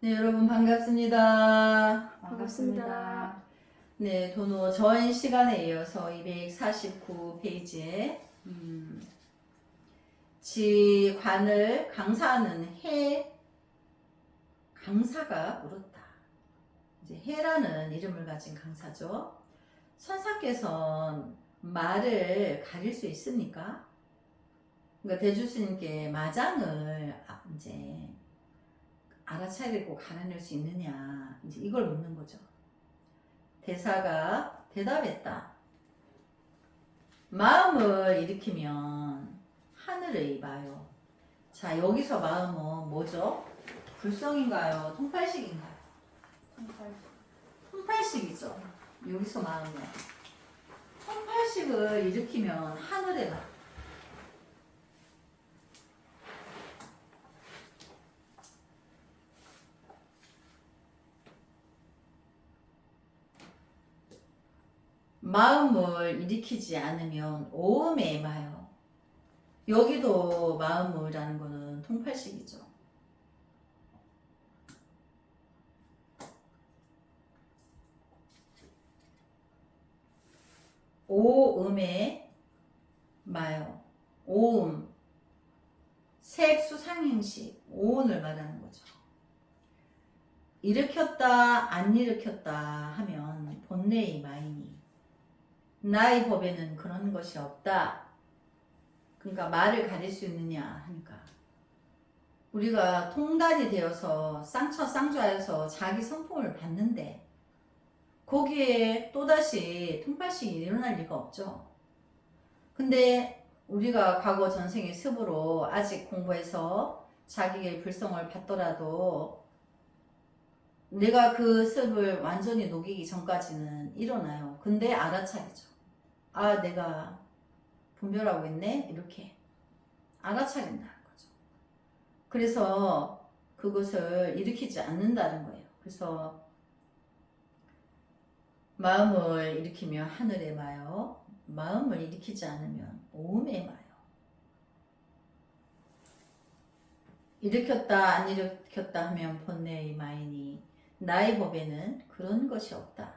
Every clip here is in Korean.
네, 여러분 반갑습니다. 반갑습니다. 네, 도노 전 시간에 이어서 249페이지에 지관을 강사하는 해 강사가 물었다. 이제 해라는 이름을 가진 강사죠. 선사께서는 말을 가릴 수 있습니까? 그러니까 대주스님께 마장을 이제 알아차리고 가려낼 수 있느냐, 이제 이걸 묻는 거죠. 대사가 대답했다. 마음을 일으키면 하늘을 입어요. 자, 여기서 마음은 뭐죠? 불성인가요? 통팔식인가요? 통팔식이죠. 여기서 마음은 통팔식을 일으키면 하늘에 나. 마음을 일으키지 않으면 오음에 임하여. 여기도 마음을라는 거는 통팔식이죠. 오음에 마요. 오음. 색수상행식. 오음을 말하는 거죠. 일으켰다, 안 일으켰다 하면 본래의 마이니. 나의 법에는 그런 것이 없다. 그러니까 말을 가릴 수 있느냐 하니까 우리가 통단이 되어서 쌍처쌍좌여서 자기 성품을 봤는데 거기에 또다시 통팔식이 일어날 리가 없죠. 근데 우리가 과거 전생의 습으로 아직 공부해서 자기의 불성을 받더라도 내가 그 습을 완전히 녹이기 전까지는 일어나요. 근데 알아차리죠. 아, 내가 분별하고 있네? 이렇게 알아차린다는 거죠. 그래서 그것을 일으키지 않는다는 거예요. 그래서 마음을 일으키면 하늘에 마요. 마음을 일으키지 않으면 오음에 마요. 일으켰다 안 일으켰다 하면 본래의 마이니. 나의 법에는 그런 것이 없다.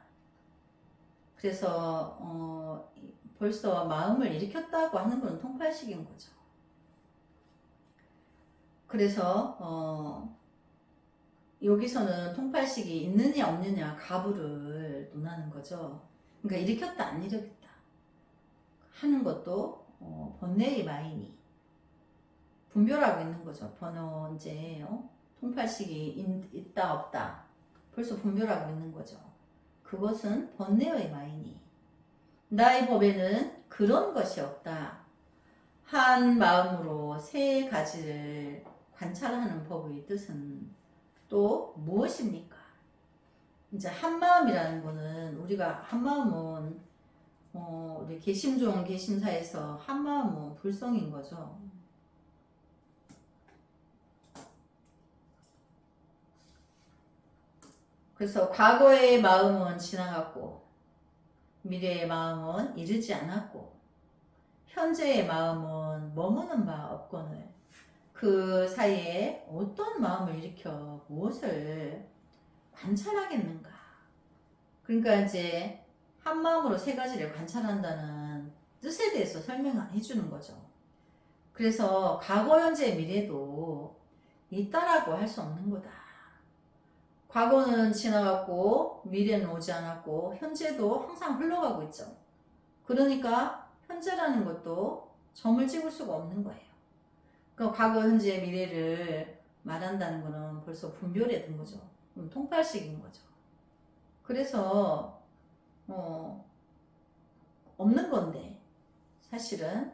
그래서 벌써 마음을 일으켰다고 하는 건 통팔식인 거죠. 그래서 여기서는 통팔식이 있느냐 없느냐 가부를 논하는 거죠. 그러니까 일으켰다 안 일으켰다 하는 것도 본래의 마인이 분별하고 있는 거죠. 번호 이제 통팔식이 있다 없다 벌써 분별하고 있는 거죠. 그것은 번뇌의 마인이. 나의 법에는 그런 것이 없다. 한 마음으로 세 가지를 관찰하는 법의 뜻은 또 무엇입니까? 이제 한 마음이라는 거는 우리가 한 마음은 우리 개심종 개심사에서 한 마음은 불성인 거죠. 그래서 과거의 마음은 지나갔고 미래의 마음은 이르지 않았고 현재의 마음은 머무는 바 없거늘 그 사이에 어떤 마음을 일으켜 무엇을 관찰하겠는가. 그러니까 이제 한 마음으로 세 가지를 관찰한다는 뜻에 대해서 설명해 주는 거죠. 그래서 과거, 현재, 미래도 있다라고 할 수 없는 거다. 과거는 지나갔고 미래는 오지 않았고 현재도 항상 흘러가고 있죠. 그러니까 현재라는 것도 점을 찍을 수가 없는 거예요. 그러니까 과거, 현재, 미래를 말한다는 거는 벌써 분별에 든 거죠. 통팔식인 거죠. 그래서 없는 건데 사실은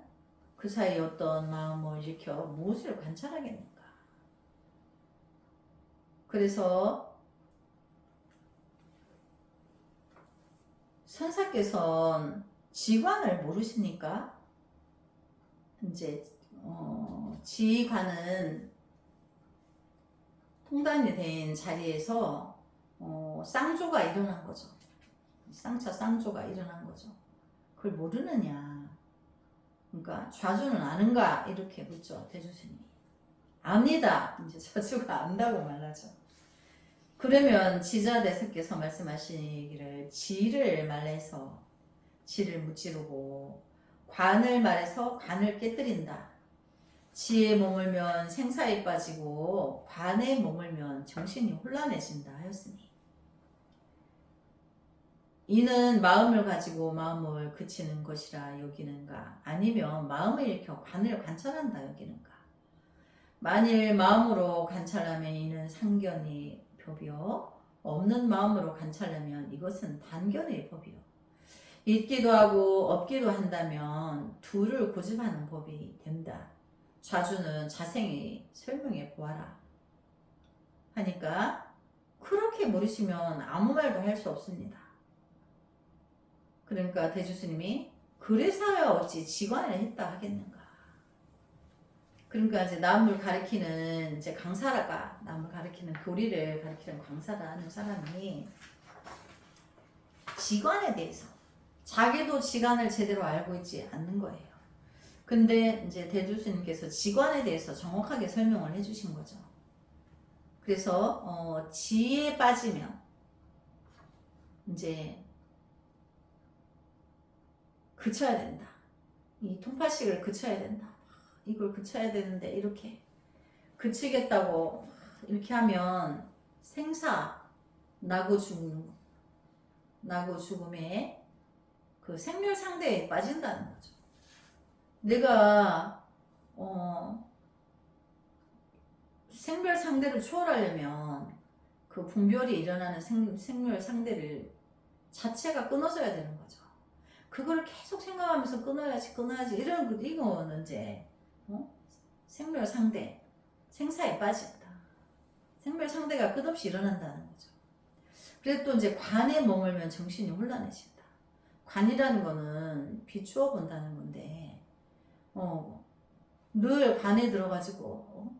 그 사이에 어떤 마음을 일으켜 무엇을 관찰하겠는가. 그래서 선사께서는 지관을 모르십니까? 이제 지관은 통단이 된 자리에서 쌍조가 일어난 거죠. 쌍조가 일어난 거죠. 그걸 모르느냐. 그러니까 좌주는 아는가 이렇게 묻죠. 대주스님이. 압니다. 이제 좌주가 안다고 말하죠. 그러면 지자대사께서 말씀하시기를 지를 말해서 지를 무찌르고 관을 말해서 관을 깨뜨린다. 지에 머물면 생사에 빠지고 관에 머물면 정신이 혼란해진다 하였으니 이는 마음을 가지고 마음을 그치는 것이라 여기는가 아니면 마음을 일으켜 관을 관찰한다 여기는가. 만일 마음으로 관찰하면 이는 상견이 법이요 없는 마음으로 관찰하면 이것은 단견의 법이요 있기도 하고 없기도 한다면 둘을 고집하는 법이 된다. 좌주는 자생이 설명해 보아라 하니까 그렇게 모르시면 아무 말도 할 수 없습니다. 그러니까 대주스님이 그래서야 어찌 지관을 했다 하겠는가. 그러니까 이제 남을 가르치는 이제 강사라가 남을 가르치는 교리를 가르치는 강사라는 사람이 지관에 대해서 자기도 지관을 제대로 알고 있지 않는 거예요. 근데 이제 대주스님께서 지관에 대해서 정확하게 설명을 해주신 거죠. 그래서 지에 빠지면 이제 그쳐야 된다. 이 통파식을 그쳐야 된다. 이걸 그쳐야 되는데 이렇게 그치겠다고 이렇게 하면 생사 나고 죽음에 그 생멸 상대에 빠진다는 거죠. 내가 생멸 상대를 초월하려면 그 분별이 일어나는 생멸 상대를 자체가 끊어져야 되는 거죠. 그걸 계속 생각하면서 끊어야지 이거는 이제 생멸 상대 생사에 빠진다. 생멸 상대가 끝없이 일어난다는 거죠. 그래서 또 이제 관에 머물면 정신이 혼란해진다. 관이라는 거는 비추어 본다는 건데 늘 관에 들어가지고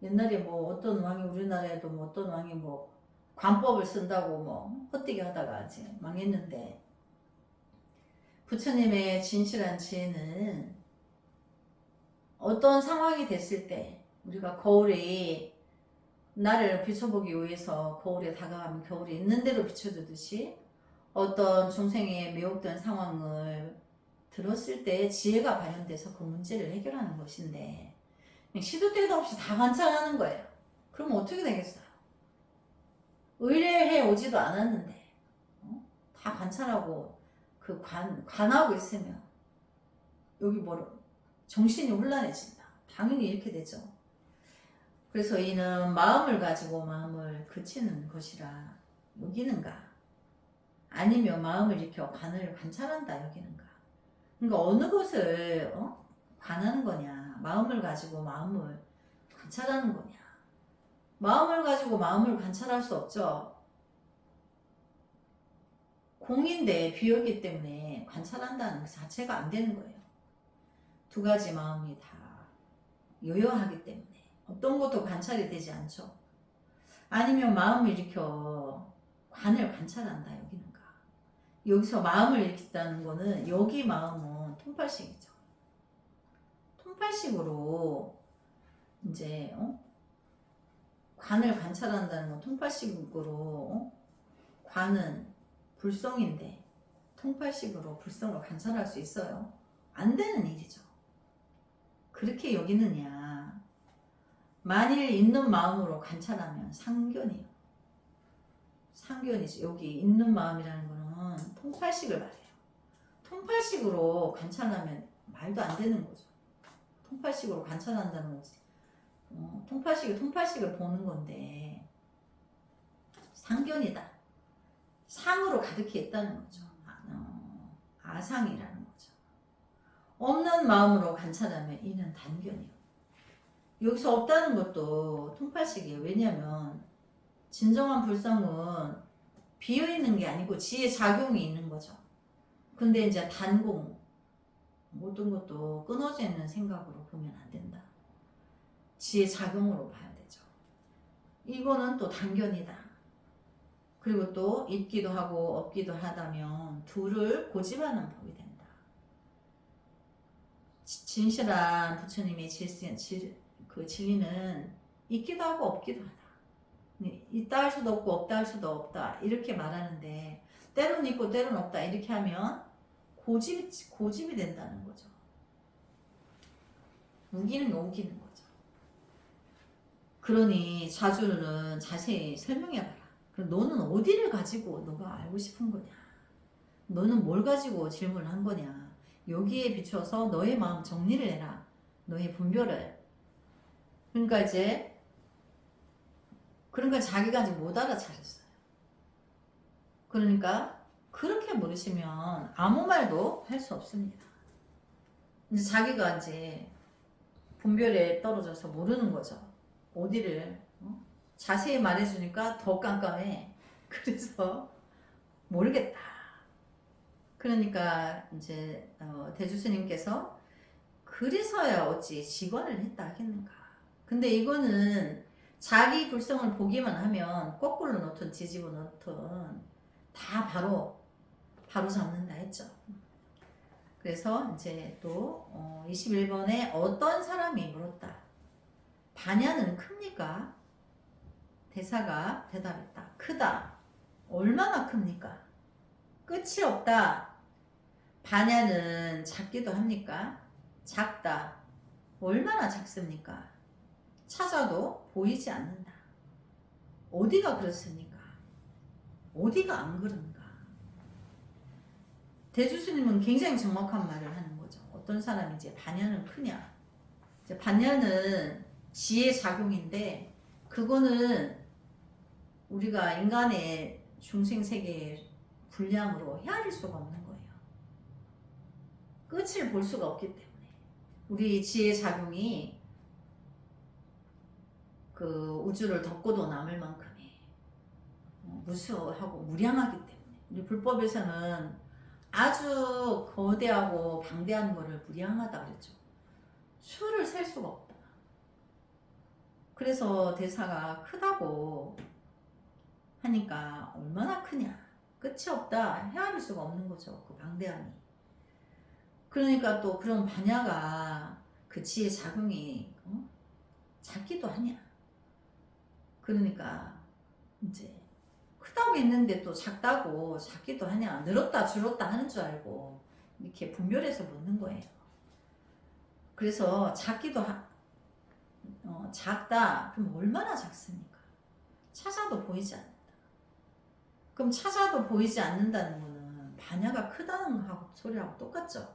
옛날에 뭐 어떤 왕이 우리나라에도 뭐 어떤 왕이 뭐 관법을 쓴다고 뭐 헛되게 하다가 이제 망했는데 부처님의 진실한 지혜는 어떤 상황이 됐을 때 우리가 거울이 나를 비춰보기 위해서 거울에 다가가면 거울이 있는 대로 비춰주듯이 어떤 중생의 매혹된 상황을 들었을 때 지혜가 발현돼서 그 문제를 해결하는 것인데 시도 때도 없이 다 관찰하는 거예요. 그럼 어떻게 되겠어요? 의뢰해 오지도 않았는데 다 관찰하고 그 관하고 있으면 여기 정신이 혼란해진다. 당연히 이렇게 되죠. 그래서 이는 마음을 가지고 마음을 그치는 것이라 여기는가 아니면 마음을 일으켜 관을 관찰한다 여기는가. 그러니까 어느 것을 관하는 거냐 마음을 가지고 마음을 관찰하는 거냐. 마음을 가지고 마음을 관찰할 수 없죠. 공인데 비었기 때문에 관찰한다는 것 자체가 안 되는 거예요. 두 가지 마음이 다 요요하기 때문에 어떤 것도 관찰이 되지 않죠. 아니면 마음을 일으켜 관을 관찰한다 여기는가. 여기서 마음을 일으킨다는 거는 여기 마음은 통팔식이죠. 통팔식으로 이제 관을 관찰한다는 건 통팔식으로 관은 불성인데 통팔식으로 불성을 관찰할 수 있어요? 안 되는 일이죠. 그렇게 여기느냐. 만일 있는 마음으로 관찰하면 상견이에요. 상견이죠. 여기 있는 마음이라는 거는 통팔식을 말해요. 통팔식으로 관찰하면 말도 안 되는 거죠. 통팔식으로 관찰한다는 거지. 통팔식을 보는 건데 상견이다. 상으로 가득히 있다는 거죠. 아상이라는 거죠. 없는 마음으로 관찰하면 이는 단견이에요. 여기서 없다는 것도 통팔식이에요. 왜냐하면 진정한 불성은 비어있는 게 아니고 지혜 작용이 있는 거죠. 근데 이제 단공 모든 것도 끊어져 있는 생각으로 보면 안 된다. 지혜 작용으로 봐야 되죠. 이거는 또 단견이다. 그리고 또 있기도 하고 없기도 하다면 둘을 고집하는 법이 된다. 진실한 부처님의 그 진리는 있기도 하고 없기도 하다. 있다 할 수도 없고 없다 할 수도 없다 이렇게 말하는데 때로는 있고 때로는 없다 이렇게 하면 고집이 된다는 거죠. 우기는 우기는 거죠. 그러니 자주는 자세히 설명해봐라. 그럼 너는 어디를 가지고 너가 알고 싶은 거냐? 너는 뭘 가지고 질문을 한 거냐? 여기에 비춰서 너의 마음 정리를 해라. 너의 분별을. 그러니까 자기가 아직 못 알아차렸어요. 그러니까 그렇게 물으시면 아무 말도 할 수 없습니다. 이제 자기가 이제 분별에 떨어져서 모르는 거죠. 어디를 자세히 말해주니까 더 깜깜해. 그래서 모르겠다. 그러니까 이제 대주 스님께서 그래서야 어찌 직언을 했다 하겠는가. 근데 이거는 자기 불성을 보기만 하면 거꾸로 놓든 뒤집어 놓든 다 바로 잡는다 했죠. 그래서 이제 또 21번에 어떤 사람이 물었다. 반야는 큽니까? 대사가 대답했다. 크다. 얼마나 큽니까? 끝이 없다. 반야는 작기도 합니까? 작다. 얼마나 작습니까? 찾아도 보이지 않는다. 어디가 그렇습니까? 어디가 안 그런가? 대주스님은 굉장히 정확한 말을 하는 거죠. 어떤 사람이 이제 반야는 크냐? 이제 반야는 지혜 작용인데 그거는 우리가 인간의 중생세계의 분량으로 헤아릴 수가 없는 거예요. 끝을 볼 수가 없기 때문에 우리 지혜 작용이 그 우주를 덮고도 남을 만큼의 무수하고 무량하기 때문에 우리 불법에서는 아주 거대하고 방대한 거를 무량하다 그랬죠. 수를 셀 수가 없다. 그래서 대사가 크다고 하니까 얼마나 크냐. 끝이 없다. 헤아릴 수가 없는 거죠. 그 방대함이. 그러니까 또 그런 반야가 그 지혜 작용이 작기도 하냐. 그러니까 이제 크다고 했는데 또 작다고 작기도 하냐. 늘었다 줄었다 하는 줄 알고 이렇게 분별해서 묻는 거예요. 그래서 작다. 그럼 얼마나 작습니까? 찾아도 보이지 않는다. 그럼 찾아도 보이지 않는다는 거는 반야가 크다는 소리하고 똑같죠.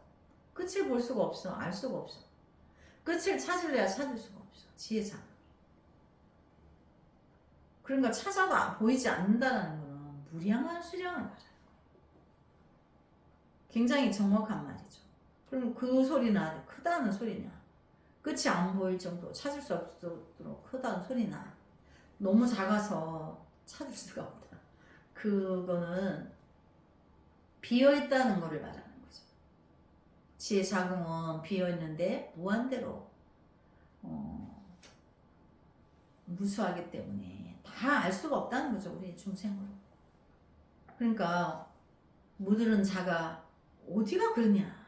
끝을 볼 수가 없어. 알 수가 없어. 끝을 찾으려야 찾을 수가 없어. 지혜자. 그러니까 찾아도 보이지 않는다는 거는 무량한 수량을 말하는 거예요. 굉장히 정확한 말이죠. 그럼 그 소리나 크다는 소리냐? 끝이 안 보일 정도 찾을 수 없도록 크다는 소리나 너무 작아서 찾을 수가 없다. 그거는 비어있다는 것을 말하는 거죠. 지혜 작용은 비어있는데 무한대로 무수하기 때문에 다 알 수가 없다는 거죠. 우리 중생으로. 그러니까 무들은 자가 어디가 그러냐.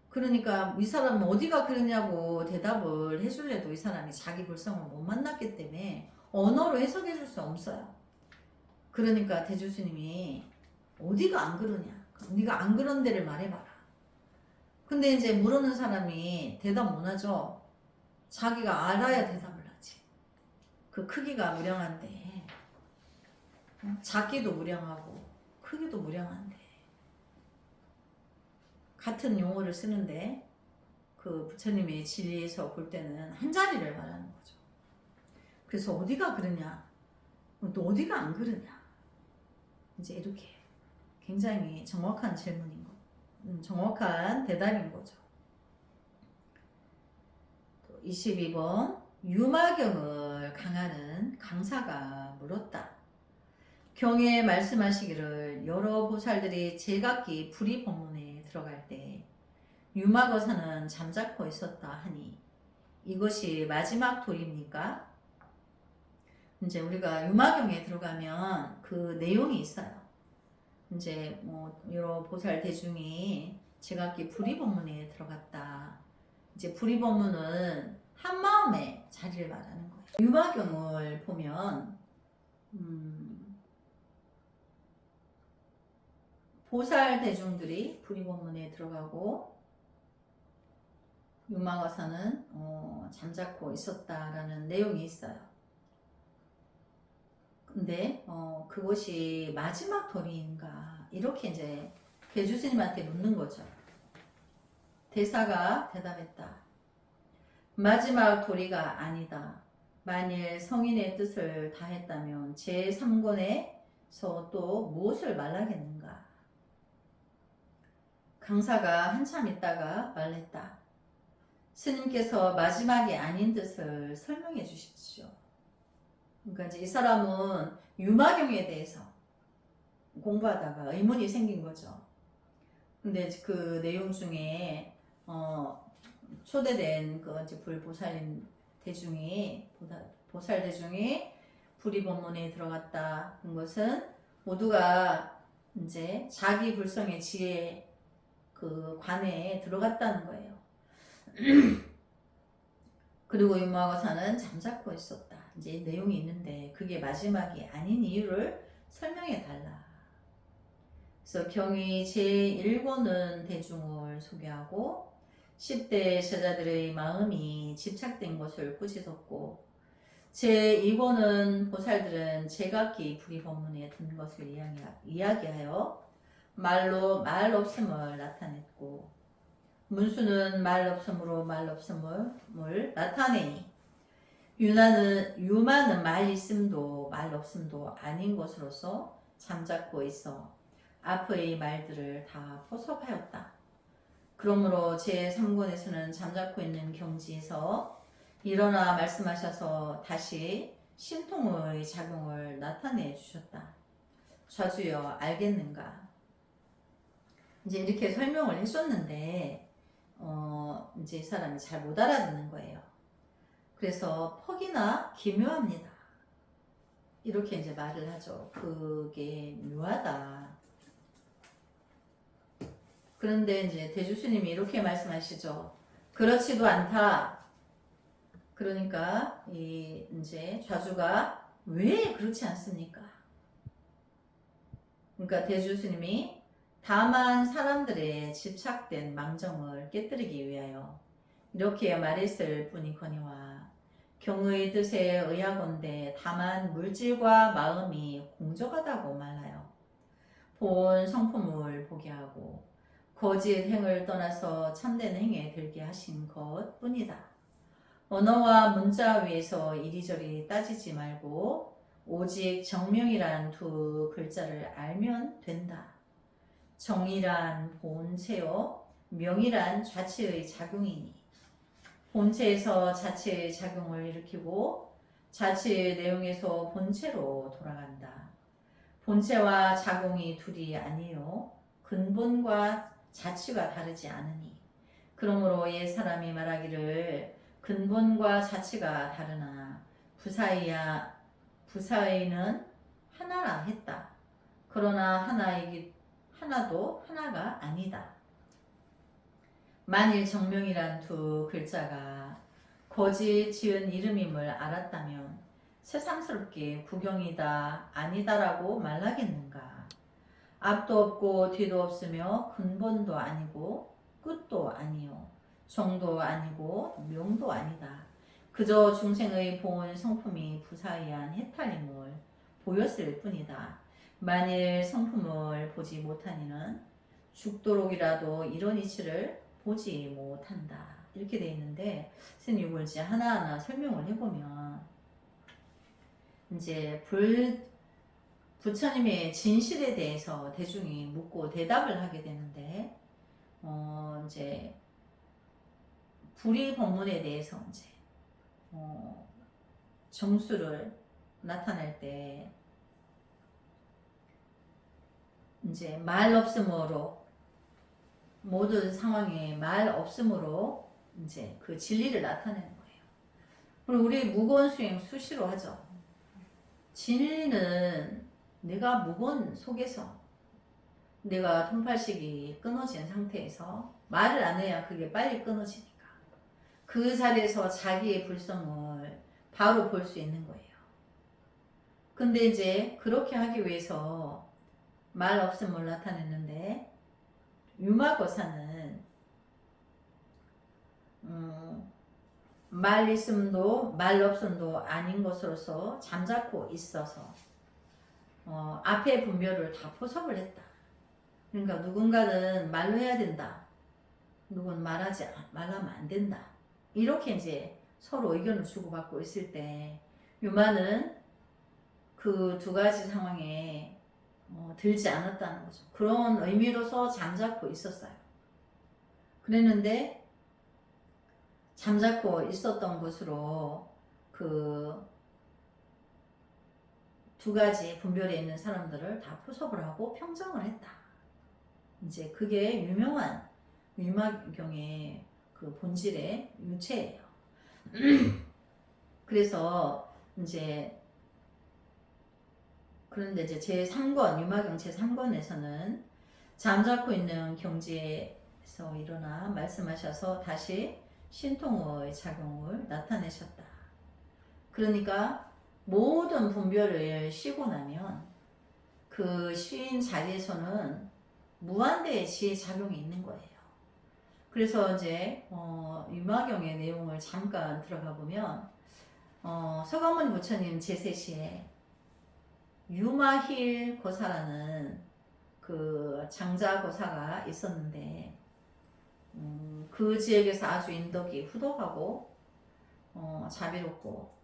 그러니까 이 사람은 어디가 그러냐고 대답을 해줄래도 이 사람이 자기 불성을 못 만났기 때문에 언어로 해석해 줄 수 없어요. 그러니까 대주스님이 어디가 안 그러냐. 네가 안 그런 데를 말해봐라. 근데 이제 물어는 사람이 대답 못 하죠. 자기가 알아야 대답을 하지. 그 크기가 무량한데 작기도 무량하고 크기도 무량한데 같은 용어를 쓰는데 그 부처님의 진리에서 볼 때는 한 자리를 말하는 거죠. 그래서 어디가 그러냐, 또 어디가 안 그러냐, 이제 이렇게 굉장히 정확한 질문인 거, 정확한 대답인 거죠. 22번 유마경을 강하는 강사가 물었다. 경에 말씀하시기를 여러 보살들이 제각기 불의 법문에 들어갈 때 유마거사는 잠자코 있었다 하니 이것이 마지막 도입니까? 이제 우리가 유마경에 들어가면 그 내용이 있어요. 이제 뭐 여러 보살 대중이 제각기 불의 법문에 들어갔다. 이제 불의 법문은 한마음의 자리를 말하는 거예요. 유마경을 보면 보살 대중들이 불이법문에 들어가고 유마거사는 잠자코 있었다라는 내용이 있어요. 근데 그것이 마지막 도리인가 이렇게 이제 대주스님한테 묻는 거죠. 대사가 대답했다. 마지막 도리가 아니다. 만일 성인의 뜻을 다했다면 제3권에서 또 무엇을 말하겠는가? 강사가 한참 있다가 말했다. 스님께서 마지막이 아닌 뜻을 설명해 주십시오. 그러니까 이제 이 사람은 유마경에 대해서 공부하다가 의문이 생긴 거죠. 근데 그 내용 중에 초대된 그 이제 불보살님 대중이 보살 대중이 불이법문에 들어갔다는 것은 모두가 이제 자기 불성의 지혜 그 관에 들어갔다는 거예요. 그리고 유마거사는 잠자코 있었다. 이제 내용이 있는데 그게 마지막이 아닌 이유를 설명해 달라. 그래서 경위 제1권은 대중을 소개하고 10대 제자들의 마음이 집착된 것을 꾸짖었고 제2권은 보살들은 제각기 불이법문에 든 것을 이야기하여 말로 말 없음을 나타냈고 문수는 말 없음으로 말 없음을 나타내니 유마는 말 있음도 말 없음도 아닌 것으로서 잠자코 있어 앞의 말들을 다 포섭하였다. 그러므로 제3권에서는 잠자코 있는 경지에서 일어나 말씀하셔서 다시 신통의 작용을 나타내 주셨다. 좌주여 알겠는가? 이제 이렇게 설명을 해줬는데 이제 이 사람이 잘 못 알아듣는 거예요. 그래서 퍽이나 기묘합니다. 이렇게 이제 말을 하죠. 그게 묘하다. 그런데 이제 대주스님이 이렇게 말씀하시죠. 그렇지도 않다. 그러니까 이제 좌주가 왜 그렇지 않습니까? 그러니까 대주스님이 다만 사람들의 집착된 망정을 깨뜨리기 위하여 이렇게 말했을 뿐이거니와 경의 뜻에 의하건대 다만 물질과 마음이 공적하다고 말하여 본 성품을 보게 하고 거짓 행을 떠나서 참된 행에 들게 하신 것 뿐이다. 언어와 문자 위에서 이리저리 따지지 말고 오직 정명이란 두 글자를 알면 된다. 정이란 본체요, 명이란 자체의 작용이니 본체에서 자체의 작용을 일으키고 자체의 내용에서 본체로 돌아간다. 본체와 작용이 둘이 아니요 근본과 자취가 다르지 않으니 그러므로 옛 사람이 말하기를 근본과 자취가 다르나 부사의는 하나라 했다. 그러나 하나도 하나가 아니다. 만일 정명이란 두 글자가 거짓 지은 이름임을 알았다면 새삼스럽게 구경이다 아니다라고 말하겠는가. 앞도 없고 뒤도 없으며 근본도 아니고 끝도 아니요 정도 아니고 명도 아니다. 그저 중생의 본 성품이 부사의한 해탈임을 보였을 뿐이다. 만일 성품을 보지 못하니는 죽도록이라도 이런 이치를 보지 못한다. 이렇게 되어 있는데 선생님 이걸 이제 하나하나 설명을 해보면 이제 부처님의 진실에 대해서 대중이 묻고 대답을 하게 되는데 이제 불의 법문에 대해서 이제 정수를 나타낼 때 이제 말 없음으로 모든 상황에 말 없음으로 이제 그 진리를 나타내는 거예요. 그리고 우리 무건 수행 수시로 하죠. 진리는 내가 무건 속에서 내가 통팔식이 끊어진 상태에서 말을 안 해야 그게 빨리 끊어지니까 그 자리에서 자기의 불성을 바로 볼 수 있는 거예요. 근데 이제 그렇게 하기 위해서 말 없음을 나타냈는데 유마거사는 말 있음도 말 없음도 아닌 것으로서 잠자코 있어서 앞에 분별을 다 포섭을 했다. 그러니까 누군가는 말로 해야 된다. 누군 말하면 안 된다. 이렇게 이제 서로 의견을 주고받고 있을 때 유마는 그 두 가지 상황에 들지 않았다는 거죠. 그런 의미로서 잠자코 있었어요. 그랬는데 잠자코 있었던 것으로 그 두 가지 분별에 있는 사람들을 다 포섭을 하고 평정을 했다. 이제 그게 유명한 유마경의 그 본질의 유체예요. 그래서 이제 그런데 이제 제3권 유마경 제3권에서는 잠자코 있는 경지에서 일어나 말씀하셔서 다시 신통의 작용을 나타내셨다. 그러니까 모든 분별을 쉬고 나면 그 쉰 자리에서는 무한대의 지혜 작용이 있는 거예요. 그래서 이제 유마경의 내용을 잠깐 들어가 보면 서가모니 부처님 제세시에 유마힐 고사라는 그 장자 고사가 있었는데 그 지역에서 아주 인덕이 후덕하고 자비롭고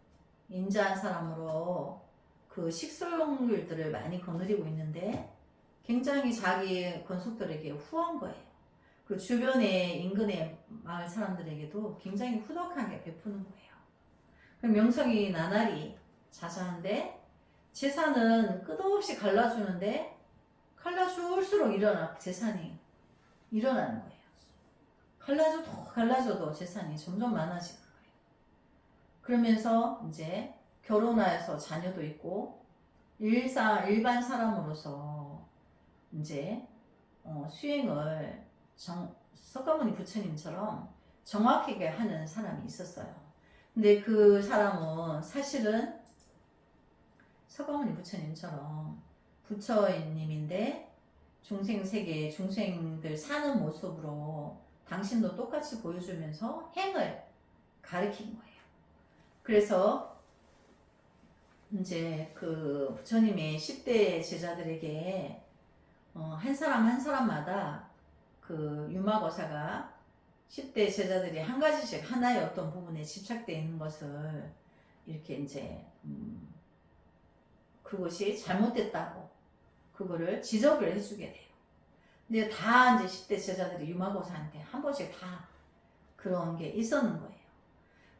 인자한 사람으로 그 식솔용들을 많이 거느리고 있는데 굉장히 자기 권속들에게 후한 거예요. 그 주변의 인근의 마을 사람들에게도 굉장히 후덕하게 베푸는 거예요. 그 명성이 나날이 자자한데 재산은 끝없이 갈라주는데 갈라줄수록 재산이 일어나는 거예요. 갈라줘도 재산이 점점 많아지는 거예요. 그러면서 이제 결혼해서 자녀도 있고 일반 사람으로서 이제 수행을 석가모니 부처님처럼 정확하게 하는 사람이 있었어요. 근데 그 사람은 사실은 석가모니 부처님처럼 부처님인데 중생세계 중생들 사는 모습으로 당신도 똑같이 보여주면서 행을 가르친 거예요. 그래서 이제 그 부처님의 10대 제자들에게 한 사람 한 사람마다 그 유마거사가 10대 제자들이 한 가지씩 하나의 어떤 부분에 집착되어 있는 것을 이렇게 이제 그것이 잘못됐다고 그거를 지적을 해주게 돼요. 근데 다 이제 10대 제자들이 유마거사한테 한 번씩 다 그런 게 있었는 거예요.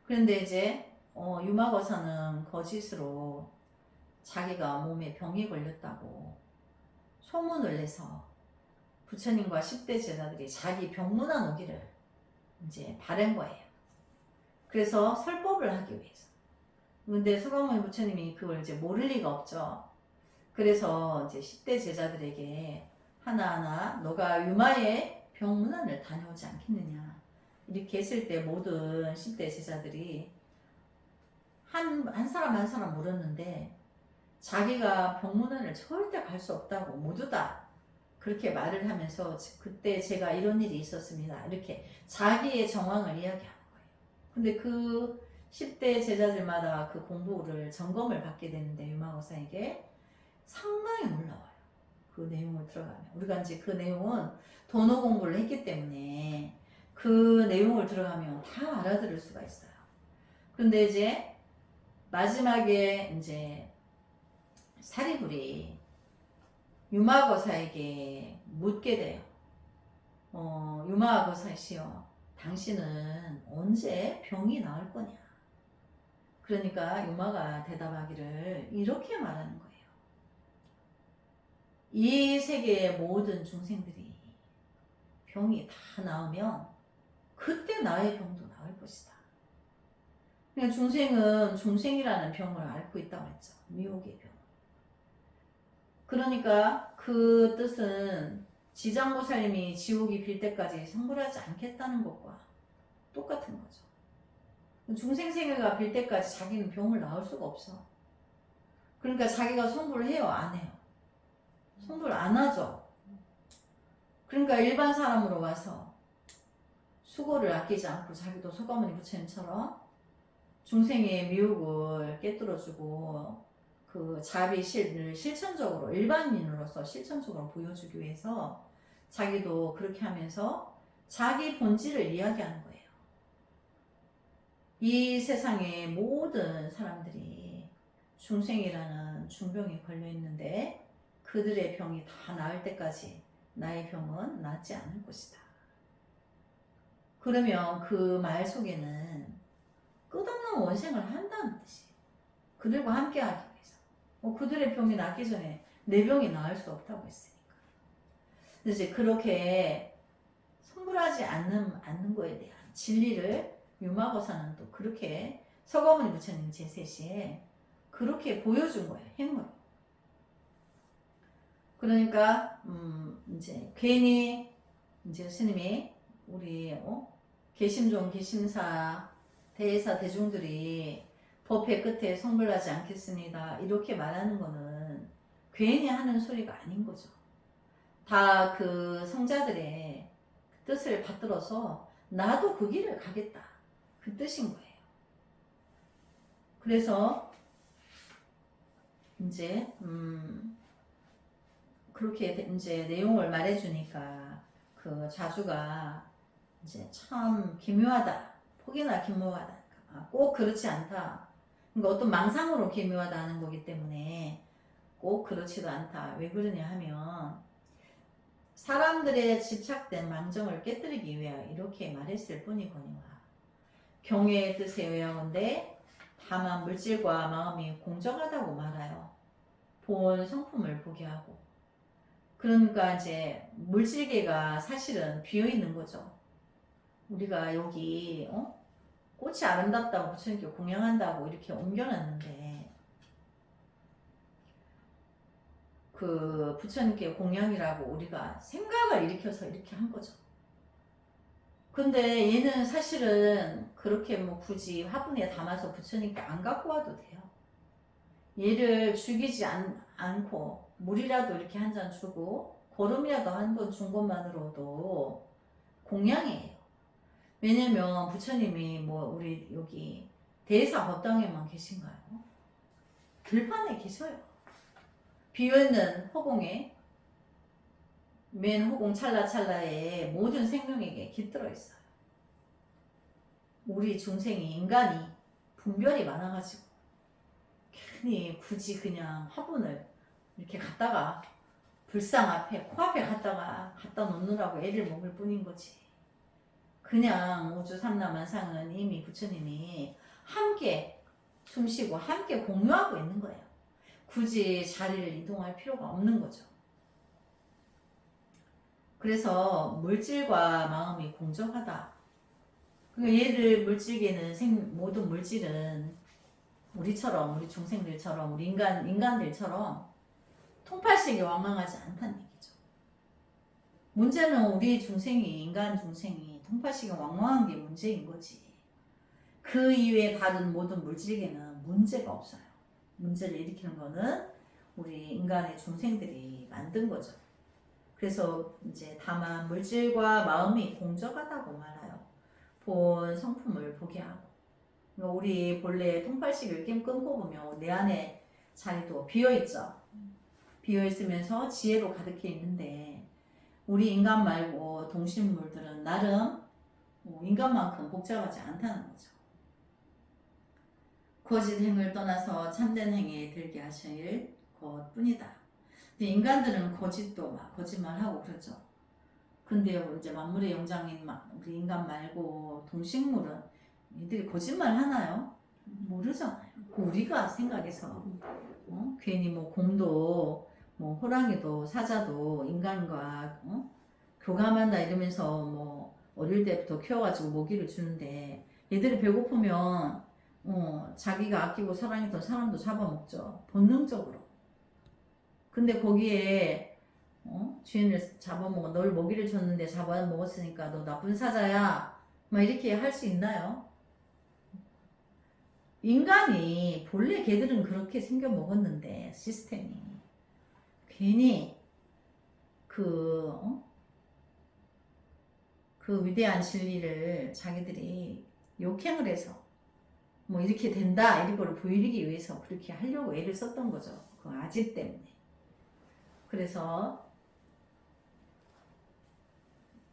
그런데 이제 유마거사는 거짓으로 자기가 몸에 병이 걸렸다고 소문을 내서 부처님과 10대 제자들이 자기 병문안 오기를 이제 바란 거예요. 그래서 설법을 하기 위해서. 근데 석가모니 부처님이 그걸 이제 모를 리가 없죠. 그래서 이제 10대 제자들에게 하나하나 너가 유마의 병문안을 다녀오지 않겠느냐. 이렇게 했을 때 모든 10대 제자들이 한 사람 한 사람 물었는데 자기가 병문안을 절대 갈 수 없다고 모두 다 그렇게 말을 하면서 그때 제가 이런 일이 있었습니다. 이렇게 자기의 정황을 이야기하는 거예요. 근데 그 10대 제자들마다 그 공부를 점검을 받게 되는데 유마거사에게 상당히 놀라워요. 그 내용을 들어가면 우리가 이제 그 내용은 도노 공부를 했기 때문에 그 내용을 들어가면 다 알아들을 수가 있어요. 그런데 이제 마지막에 이제 사리불이 유마거사에게 묻게 돼요. 유마거사시여, 당신은 언제 병이 나을 거냐? 그러니까 유마가 대답하기를 이렇게 말하는 거예요. 이 세계의 모든 중생들이 병이 다 나으면 그때 나의 병도 나을 것이다. 그러니까 중생은 중생이라는 병을 앓고 있다고 했죠. 미혹의 병. 그러니까 그 뜻은 지장보살님이 지옥이 빌 때까지 성불하지 않겠다는 것과 똑같은 거죠. 중생생애가 빌 때까지 자기는 병을 나을 수가 없어. 그러니까 자기가 손불을 해요? 안 해요? 손불 안 하죠. 그러니까 일반 사람으로 와서 수고를 아끼지 않고 자기도 소가모니 부처님처럼 중생의 미혹을 깨뚫어주고 그 자비실을 실천적으로 일반인으로서 실천적으로 보여주기 위해서 자기도 그렇게 하면서 자기 본질을 이야기하는 거예요. 이 세상의 모든 사람들이 중생이라는 중병에 걸려 있는데 그들의 병이 다 나을 때까지 나의 병은 낫지 않을 것이다. 그러면 그 말 속에는 끝없는 원생을 한다는 뜻이에요. 그들과 함께 하기 위해서. 그들의 병이 낫기 전에 내 병이 나을 수 없다고 했으니까. 이제 그렇게 선물하지 않는 거에 대한 진리를 유마고사는 또 그렇게 서가모니 부처님 제3시에 그렇게 보여준 거예요. 행으로. 그러니까 이제 괜히 이제 스님이 우리 개심종 개심사 대사 대중들이 법회 끝에 성불하지 않겠습니다. 이렇게 말하는 거는 괜히 하는 소리가 아닌 거죠. 다 그 성자들의 뜻을 받들어서 나도 그 길을 가겠다. 그 뜻인 거예요. 그래서 이제 그렇게 이제 내용을 말해주니까 그 자주가 이제 참 기묘하다. 혹이나 기묘하다. 꼭 그렇지 않다. 그러니까 어떤 망상으로 기묘하다 하는 거기 때문에 꼭 그렇지도 않다. 왜 그러냐 하면 사람들의 집착된 망정을 깨뜨리기 위하여 이렇게 말했을 뿐이거니와 경외의 뜻에 의하건대 다만 물질과 마음이 공정하다고 말하여 본 성품을 보게 하고 그러니까 이제 물질계가 사실은 비어있는 거죠. 우리가 여기 꽃이 아름답다고 부처님께 공양한다고 이렇게 옮겨놨는데 그 부처님께 공양이라고 우리가 생각을 일으켜서 이렇게 한 거죠. 근데 얘는 사실은 그렇게 뭐 굳이 화분에 담아서 부처님께 안 갖고 와도 돼요. 얘를 죽이지 않고 물이라도 이렇게 한 잔 주고 거름이라도 한 번 준 것만으로도 공양이에요. 왜냐면 부처님이 뭐 우리 여기 대사 법당에만 계신가요? 들판에 계셔요. 비어있는 허공에 맨 허공 찰나찰나에 모든 생명에게 깃들어 있어요. 우리 중생이 인간이 분별이 많아가지고 괜히 굳이 그냥 화분을 이렇게 갖다가 불상 앞에 코앞에 갖다 놓느라고 애를 먹을 뿐인 거지. 그냥 우주 삼라만상은 이미 부처님이 함께 숨쉬고 함께 공유하고 있는 거예요. 굳이 자리를 이동할 필요가 없는 거죠. 그래서 물질과 마음이 공정하다. 얘를 물질계는 모든 물질은 우리처럼 우리 중생들처럼 우리 인간들처럼 통팔식이 왕왕하지 않다는 얘기죠. 문제는 우리 인간 중생이 통팔식이 왕왕한 게 문제인 거지. 그 이외에 다른 모든 물질계는 문제가 없어요. 문제를 일으키는 거는 우리 인간의 중생들이 만든 거죠. 그래서 이제 다만 물질과 마음이 공정하다고 말해요. 본 성품을 보게 하고. 우리 본래 통팔식을 끊고 보면 내 안에 자리도 비어있죠. 비어있으면서 지혜로 가득해 있는데 우리 인간 말고 동식물들은 나름 인간만큼 복잡하지 않다는 거죠. 거짓 행을 떠나서 참된 행에 들게 하실 것뿐이다. 인간들은 거짓말하고 그러죠. 근데 이제 만물의 영장인 우리 인간 말고 동식물은 얘들이 거짓말 하나요? 모르잖아요. 우리가 생각해서 괜히 뭐 곰도 뭐 호랑이도 사자도 인간과 교감한다 이러면서 뭐 어릴 때부터 키워가지고 먹이를 주는데 얘들이 배고프면 자기가 아끼고 사랑했던 사람도 잡아먹죠. 본능적으로. 근데 거기에 주인을 잡아먹어 널 먹이를 줬는데 잡아먹었으니까 너 나쁜 사자야 막 이렇게 할 수 있나요? 인간이 본래 걔들은 그렇게 생겨 먹었는데 시스템이 괜히 그 위대한 진리를 자기들이 욕행을 해서 뭐 이렇게 된다 이런 걸 보이기 위해서 그렇게 하려고 애를 썼던 거죠. 그 아집 때문에. 그래서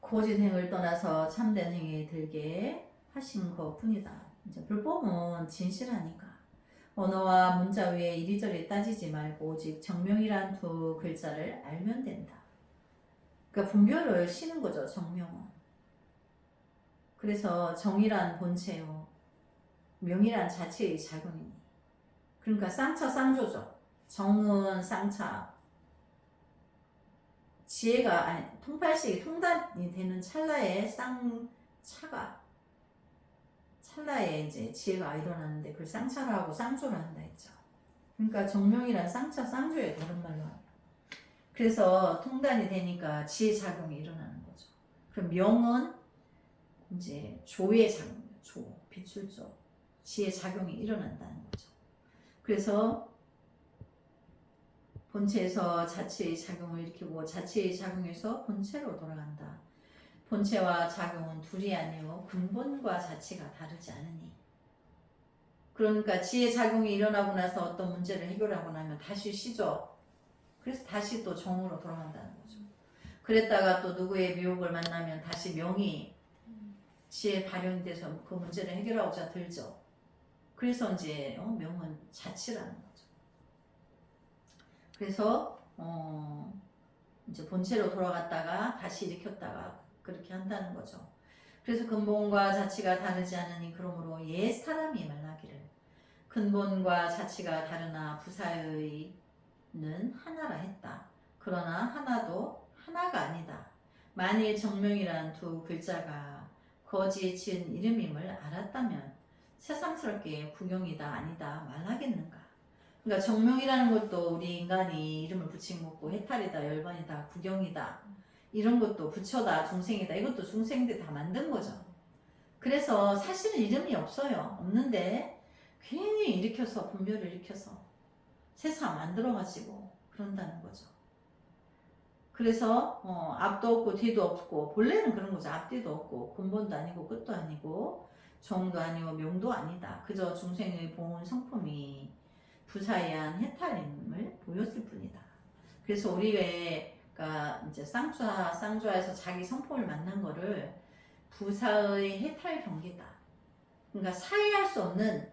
거짓 행을 떠나서 참된 행에 들게 하신 것 뿐이다. 이제 불법은 진실하니까 언어와 문자 외에 이리저리 따지지 말고 오직 정명이란 두 글자를 알면 된다. 그러니까 분별을 쉬는 거죠. 정명은. 그래서 정이란 본체요, 명이란 자체의 작용이니. 그러니까 쌍차 쌍조죠. 정은 쌍차, 지혜가 아니 통팔식이 통단이 되는 찰나에 쌍차가 찰나에 이제 지혜가 일어나는데 그걸 쌍차라고 쌍조를 한다 했죠. 그러니까 정명이란 쌍차 쌍조에 다른 말로 하면. 그래서 통단이 되니까 지혜 작용이 일어나는 거죠. 그럼 명은 이제 조의 작용, 조, 빛출조, 지혜 작용이 일어난다는 거죠. 그래서 본체에서 자체의 작용을 일으키고 자체의 작용에서 본체로 돌아간다. 본체와 작용은 둘이 아니요 근본과 자체가 다르지 않으니. 그러니까 지혜 작용이 일어나고 나서 어떤 문제를 해결하고 나면 다시 쉬죠. 그래서 다시 또 정으로 돌아간다는 거죠. 그랬다가 또 누구의 미혹을 만나면 다시 명이 지혜 발현돼서 그 문제를 해결하고자 들죠. 그래서 이제 명은 자치라는 거죠. 그래서 이제 본체로 돌아갔다가 다시 일으켰다가 그렇게 한다는 거죠. 그래서 근본과 자치가 다르지 않으니 그러므로 옛 사람이 말하기를 근본과 자치가 다르나 부사의는 하나라 했다. 그러나 하나도 하나가 아니다. 만일 정명이란 두 글자가 거지에 지은 이름임을 알았다면 새삼스럽게 구경이다 아니다 말하겠는가. 그러니까 정명이라는 것도 우리 인간이 이름을 붙인 거고 해탈이다 열반이다 구경이다 이런 것도 부처다 중생이다 이것도 중생들 다 만든 거죠. 그래서 사실은 이름이 없어요. 없는데 괜히 일으켜서 분별을 일으켜서 세상 만들어가지고 그런다는 거죠. 그래서 앞도 없고 뒤도 없고 본래는 그런 거죠. 앞뒤도 없고 근본도 아니고 끝도 아니고 정도 아니고 명도 아니다. 그저 중생의 보온 성품이 부사의한 해탈임을 보였을 뿐이다. 그래서 우리 왜가 이제 쌍좌에서 자기 성품을 만난 거를 부사의 해탈 경계다. 그러니까 사이할 수 없는,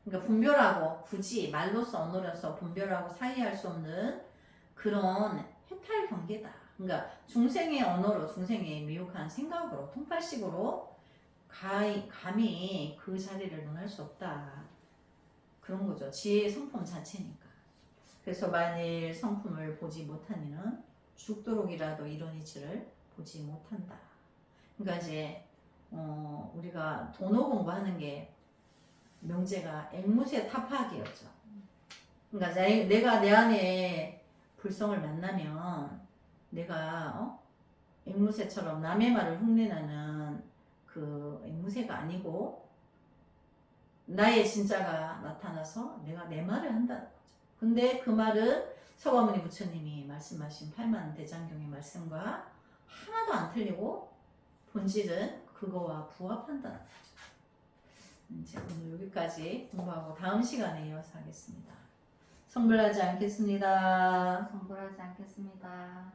그러니까 분별하고 굳이 말로서 언어로서 분별하고 사이할 수 없는 그런 해탈 경계다. 그러니까 중생의 언어로 중생의 미혹한 생각으로 통팔식으로 감히 그 자리를 논할 수 없다. 그런 거죠. 지혜의 성품 자체니까. 그래서 만일 성품을 보지 못한 이는 죽도록이라도 이런 이치를 보지 못한다. 그러니까 이제 우리가 돈어 공부하는 게 명제가 앵무새 타파하기였죠. 그러니까 내가 내 안에 불성을 만나면 내가 앵무새처럼 남의 말을 흉내내는 그 앵무새가 아니고 나의 진짜가 나타나서 내가 내 말을 한다는 거죠. 근데 그 말은 서가모니 부처님이 말씀하신 팔만대장경의 말씀과 하나도 안 틀리고 본질은 그거와 부합한다는 거죠. 이제 오늘 여기까지 공부하고 다음 시간에 이어서 하겠습니다. 성불하지 않겠습니다. 성불하지 않겠습니다.